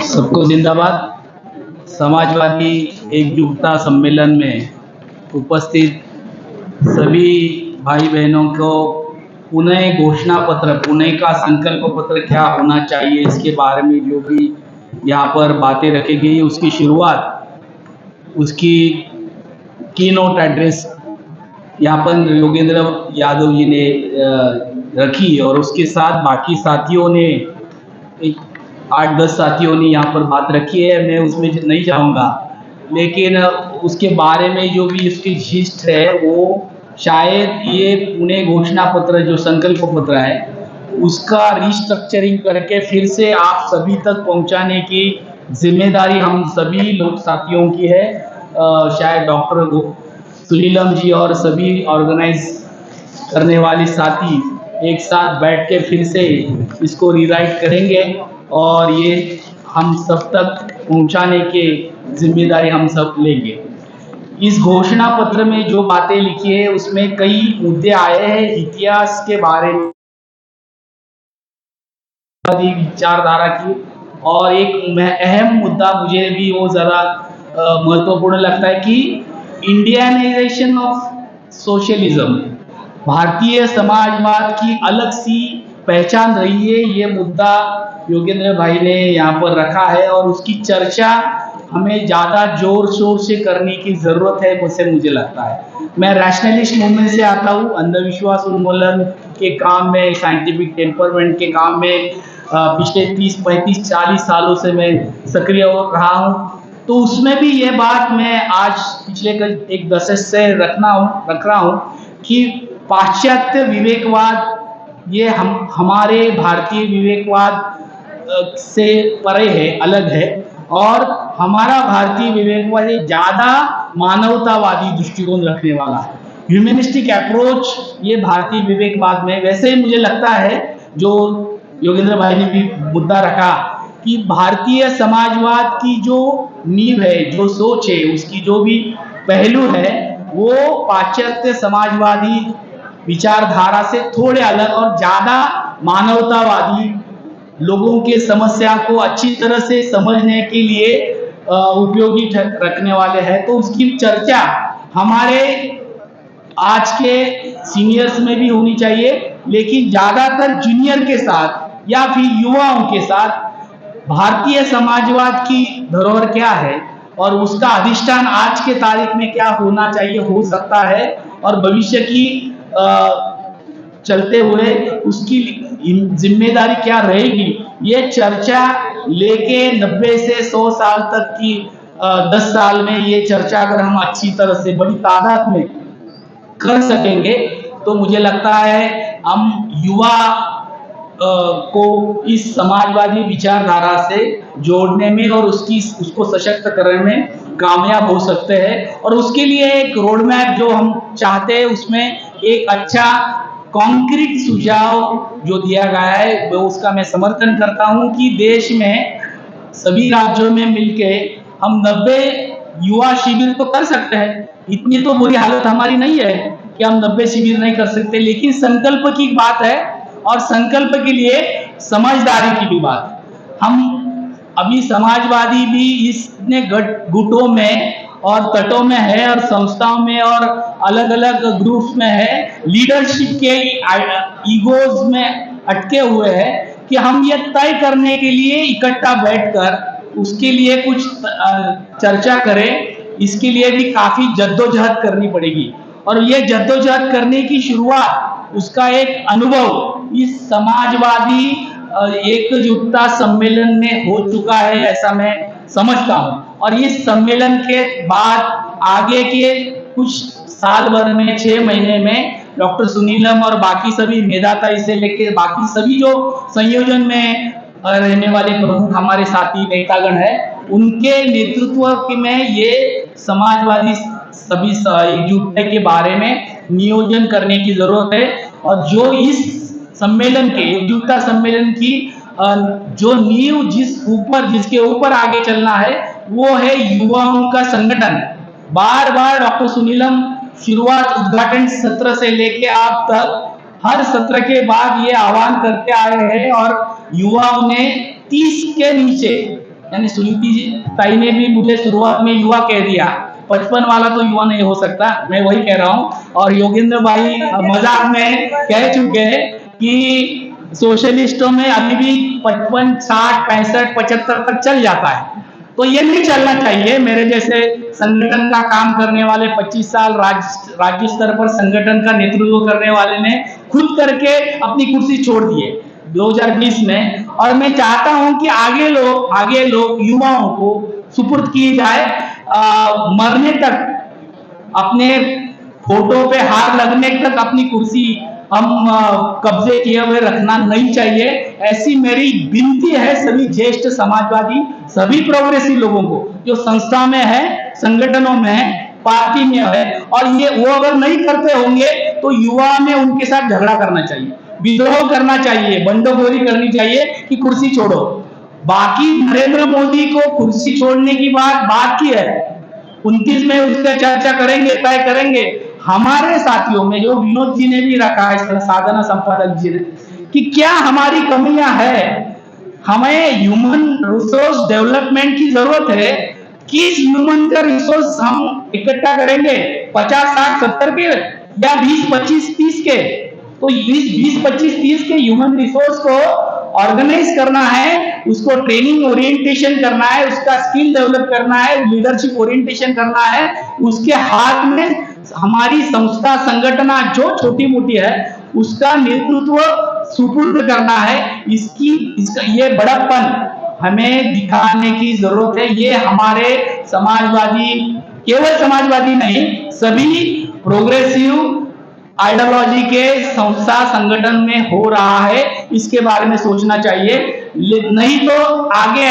सबको जिंदाबाद। समाजवादी एकजुटता सम्मेलन में उपस्थित सभी भाई बहनों को पुनः घोषणा पत्र, पुणे का संकल्प पत्र क्या होना चाहिए, इसके बारे में जो भी यहाँ पर बातें रखी गई, उसकी शुरुआत, उसकी कीनोट एड्रेस यहाँ पर योगेंद्र यादव जी ने रखी और उसके साथ बाकी साथियों ने, 8-10 साथियों ने यहाँ पर बात रखी है। मैं उसमें नहीं जाऊँगा, लेकिन उसके बारे में जो भी उसकी जिस्ट है वो शायद ये पुणे घोषणा पत्र जो संकल्प पत्र है उसका रिस्ट्रक्चरिंग करके फिर से आप सभी तक पहुंचाने की जिम्मेदारी हम सभी लोग साथियों की है। शायद डॉक्टर सुनीलम जी और सभी ऑर्गेनाइज करने वाले साथी एक साथ बैठ के फिर से इसको रीराइट करेंगे और ये हम सब तक पहुंचाने के जिम्मेदारी हम सब लेंगे। इस घोषणा पत्र में जो बातें लिखी है उसमें कई मुद्दे आए हैं इतिहास के बारे में, विचारधारा की, और एक अहम मुद्दा मुझे भी वो ज़रा महत्वपूर्ण लगता है कि इंडियनाइजेशन ऑफ सोशलिज्म, भारतीय समाजवाद की अलग सी पहचान रही है। ये मुद्दा योगेंद्र भाई ने यहाँ पर रखा है और उसकी चर्चा हमें ज़्यादा जोर शोर से करने की ज़रूरत है, मुझे लगता है। मैं रैशनलिस्ट मूवमेंट से आता हूँ, अंधविश्वास उन्मूलन के काम में, साइंटिफिक टेम्परमेंट के काम में पिछले 30, 35, 40 सालों से मैं सक्रिय हो रहा हूँ। तो उसमें भी ये बात मैं आज पिछले एक दशक से रख रहा हूँ कि पाश्चात्य विवेकवाद ये हमारे भारतीय विवेकवाद से परे है, अलग है, और हमारा भारतीय विवेकवाद ज़्यादा मानवतावादी दृष्टिकोण रखने वाला है, ह्यूमनिस्टिक अप्रोच ये भारतीय विवेकवाद में। वैसे ही मुझे लगता है जो योगेंद्र भाई ने भी मुद्दा रखा कि भारतीय समाजवाद की जो नींव है, जो सोच है, उसकी जो भी पहलू है वो पाश्चात्य समाजवादी विचारधारा से थोड़े अलग और ज़्यादा मानवतावादी, लोगों के समस्या को अच्छी तरह से समझने के लिए उपयोगी रखने वाले हैं। तो उसकी चर्चा हमारे आज के सीनियर्स में भी होनी चाहिए, लेकिन ज़्यादातर जूनियर के साथ या फिर युवाओं के साथ भारतीय समाजवाद की धरोहर क्या है और उसका अधिष्ठान आज के तारीख में क्या होना चाहिए, हो सकता है, और भविष्य की चलते हुए उसकी जिम्मेदारी क्या रहेगी, ये चर्चा लेके 90 से 100 साल तक की 10 साल में ये चर्चा अगर हम अच्छी तरह से बड़ी तादाद में कर सकेंगे तो मुझे लगता है हम युवा को इस समाजवादी विचारधारा से जोड़ने में और उसको सशक्त करने में कामयाब हो सकते हैं। और उसके लिए एक रोड मैप जो हम चाहते हैं उसमें एक अच्छा कॉन्क्रीट सुझाव जो दिया गया है वो उसका मैं समर्थन करता हूं कि देश में सभी राज्यों में मिलके हम 90 युवा शिविर तो कर सकते हैं। इतनी तो बुरी हालत हमारी नहीं है कि हम 90 शिविर नहीं कर सकते, लेकिन संकल्प की बात है और संकल्प के लिए समझदारी की भी बात। हम अभी समाजवादी भी इसने गुटों में और तटों में है और संस्थाओं में और अलग अलग ग्रुप्स में है, लीडरशिप के ईगोज में अटके हुए हैं कि हम ये तय करने के लिए इकट्ठा बैठकर उसके लिए कुछ चर्चा करें। इसके लिए भी काफी जद्दोजहद करनी पड़ेगी और ये जद्दोजहद करने की शुरुआत, उसका एक अनुभव इस समाजवादी एकजुटता सम्मेलन में हो चुका है, ऐसा मैं समझता हूं। और इस सम्मेलन के बाद आगे के कुछ साल भर में, 6 महीने में डॉक्टर सुनीलम और बाकी सभी मेधाताई से लेकर बाकी सभी जो संयोजन में रहने वाले प्रमुख हमारे साथी नेतागण है, उनके नेतृत्व में ये समाजवादी सभी एकजुटता के बारे में नियोजन करने की जरूरत है। और जो इस सम्मेलन के, एकजुटता सम्मेलन की जो नींव जिसके ऊपर आगे चलना है वो है युवाओं का संगठन। बार बार डॉक्टर सुनीलम शुरुआत उद्घाटन सत्र से लेके आप तक हर सत्र के बाद ये आह्वान करते आए हैं और युवाओं ने 30 के नीचे, यानी सुनीति जी ताई ने भी मुझे शुरुआत में युवा कह दिया, 55 वाला तो युवा नहीं हो सकता, मैं वही कह रहा हूँ। और योगेंद्र भाई मजाक में कह चुके हैं कि सोशलिस्टों में अभी भी 55, 60, 65, 75 तक चल जाता है, तो ये नहीं चलना चाहिए। मेरे जैसे संगठन का काम करने वाले 25 साल राज्य स्तर पर संगठन का नेतृत्व करने वाले ने खुद करके अपनी कुर्सी छोड़ दी है 2020 में, और मैं चाहता हूं कि आगे लोग युवाओं को सुपुर्द की जाए, मरने तक अपने फोटो पे हाथ लगने तक अपनी कुर्सी हम कब्जे किए हुए रखना नहीं चाहिए। ऐसी मेरी विनती है सभी ज्येष्ठ समाजवादी, सभी प्रोग्रेसिव लोगों को जो संस्था में है, संगठनों में है, पार्टी में है, और ये वो अगर नहीं करते होंगे तो युवा में उनके साथ झगड़ा करना चाहिए, विद्रोह करना चाहिए, बंडखोरी करनी चाहिए कि कुर्सी छोड़ो। बाकी नरेंद्र मोदी को कुर्सी छोड़ने की बात की है, 29 में उसका चर्चा करेंगे, तय करेंगे। हमारे साथियों में जो विनोद जी ने भी रखा है, साधना संपादक जी ने, कि क्या हमारी कमियां है, हमें ह्यूमन रिसोर्स डेवलपमेंट की जरूरत है। किस ह्यूमन का रिसोर्स हम इकट्ठा करेंगे, 50, 60, 70 के या 20, 25, 30 के? तो 20, 25, 30 के ह्यूमन रिसोर्स को ऑर्गेनाइज करना है, उसको ट्रेनिंग ओरिएंटेशन करना है, उसका स्किल डेवलप करना है, लीडरशिप ओरिएंटेशन करना है, उसके हाथ में हमारी संस्था संगठना जो छोटी मोटी है उसका नेतृत्व सुपुर्द करना है। इसका ये बड़प्पन हमें दिखाने की जरूरत है। ये हमारे समाजवादी, केवल समाजवादी नहीं, सभी प्रोग्रेसिव आइडियोलॉजी के संस्था संगठन में हो रहा है, इसके बारे में सोचना चाहिए। नहीं तो आगे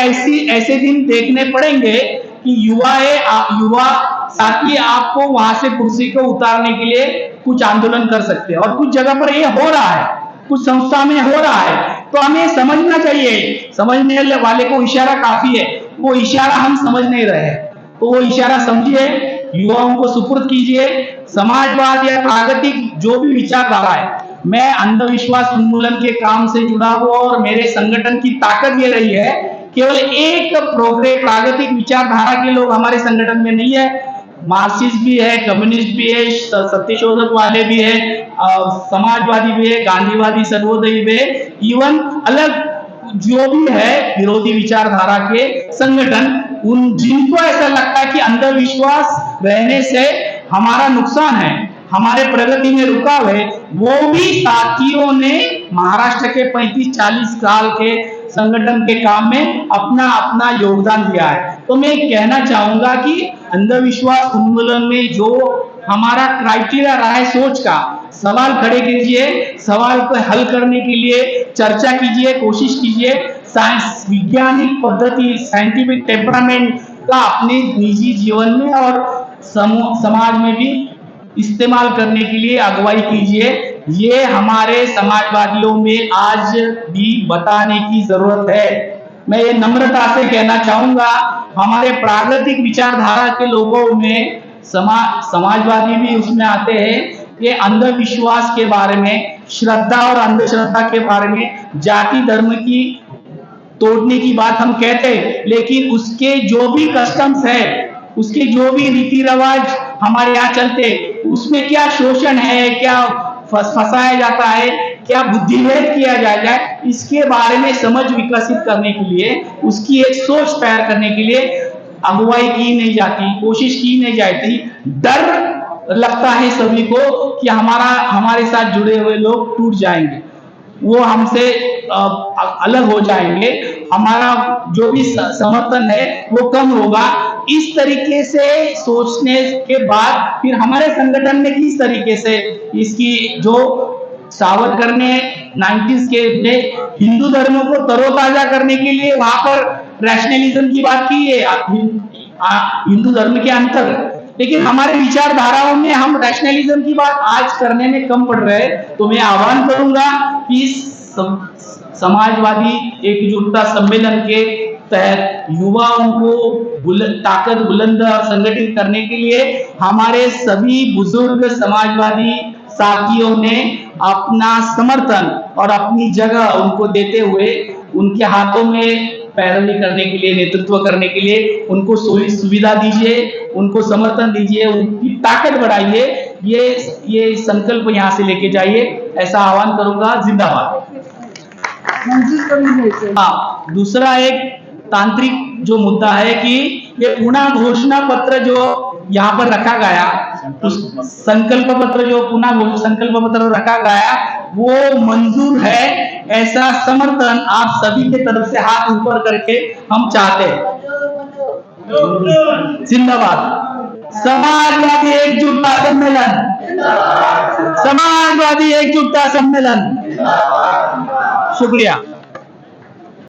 ऐसे दिन देखने पड़ेंगे कि युवा साथी आपको वहां से कुर्सी को उतारने के लिए कुछ आंदोलन कर सकते हैं, और कुछ जगह पर ये हो रहा है, कुछ संस्था में हो रहा है, तो हमें समझना चाहिए। समझने वाले को इशारा काफी है, वो इशारा हम समझ नहीं रहे, तो वो इशारा समझिए, युवाओं को सुपुर्द कीजिए। समाजवाद या प्रागतिक जो भी विचारधारा है, मैं अंधविश्वास उन्मूलन के काम से जुड़ा हुआ, और मेरे संगठन की ताकत ये रही है, केवल एक प्रागतिक विचारधारा के लोग हमारे संगठन में नहीं है, मार्क्सिस्ट भी है, कम्युनिस्ट भी है, सत्यशोधक वाले भी है, समाजवादी भी है, गांधीवादी, सर्वोदयी भी है, इवन अलग जो भी है विरोधी विचारधारा के संगठन, उन जिनको ऐसा लगता है कि अंधविश्वास रहने से हमारा नुकसान है, हमारे प्रगति में रुकाव है, वो भी साथियों ने महाराष्ट्र के 35-40 साल के संगठन के काम में अपना योगदान दिया है। तो मैं कहना चाहूंगा कि अंधविश्वास उन्मूलन में जो हमारा क्राइटेरिया रहा है सोच का, सवाल खड़े कीजिए, सवाल को हल करने के लिए चर्चा कीजिए, कोशिश कीजिए, साइंस वैज्ञानिक पद्धति, साइंटिफिक टेम्परामेंट का अपने निजी जीवन में और समाज में भी इस्तेमाल करने के लिए अगुवाई कीजिए। ये हमारे समाजवादियों में आज भी बताने की जरूरत है। मैं ये नम्रता से कहना चाहूंगा, हमारे प्रागैतिक विचारधारा के लोगों में समाजवादी भी उसमें आते हैं, ये अंधविश्वास के बारे में, श्रद्धा और अंधश्रद्धा के बारे में, जाति धर्म की तोड़ने की बात हम कहते हैं, लेकिन उसके जो भी कस्टम्स है, उसके जो भी रीति रिवाज हमारे यहाँ चलते, उसमें क्या शोषण है, क्या फंसाया जाता है, क्या बुद्धिभेद किया जाए, इसके बारे में समझ विकसित करने के लिए, उसकी एक सोच तैयार करने के लिए अगुवाई की नहीं जाती, कोशिश की नहीं जाती। डर लगता है सभी को कि हमारे साथ जुड़े हुए लोग टूट जाएंगे, वो हमसे अलग हो जाएंगे, हमारा जो भी समर्थन है वो कम होगा। इस तरीके से सोचने के बाद फिर हमारे संगठन ने किस तरीके से इसकी, जो सावरकर ने 90s के हिंदू धर्म को तरोताजा करने के लिए वहां पर रैशनलिज्म की बात की है, हिंदू धर्म के अंतर, लेकिन हमारे विचारधाराओं में हम रैशनलिज्म की बात आज करने में कम पड़ रहे हैं। तो मैं आह्वान करूंगा कि समाजवादी एकजुटता सम्मेलन के तहत युवाओं को ताकत बुलंद और संगठित करने के लिए हमारे सभी बुजुर्ग समाजवादी साथियों ने अपना समर्थन और अपनी जगह उनको देते हुए उनके हाथों में पैरवी करने के लिए, नेतृत्व करने के लिए उनको सुविधा दीजिए, उनको समर्थन दीजिए, उनकी ताकत बढ़ाइए। ये संकल्प यहाँ से लेके जाइए, ऐसा आह्वान करूंगा। जिंदाबाद। हाँ, दूसरा एक तांत्रिक जो मुद्दा है कि ये पुनः घोषणा पत्र जो यहाँ पर रखा गया, उस संकल्प पत्र जो पुनः संकल्प पत्र रखा गया वो मंजूर है, ऐसा समर्थन आप सभी के तरफ से हाथ ऊपर करके हम चाहते हैं। जिंदाबाद। समाजवादी एकजुटता सम्मेलन, समाजवादी एकजुटता सम्मेलन। शुक्रिया।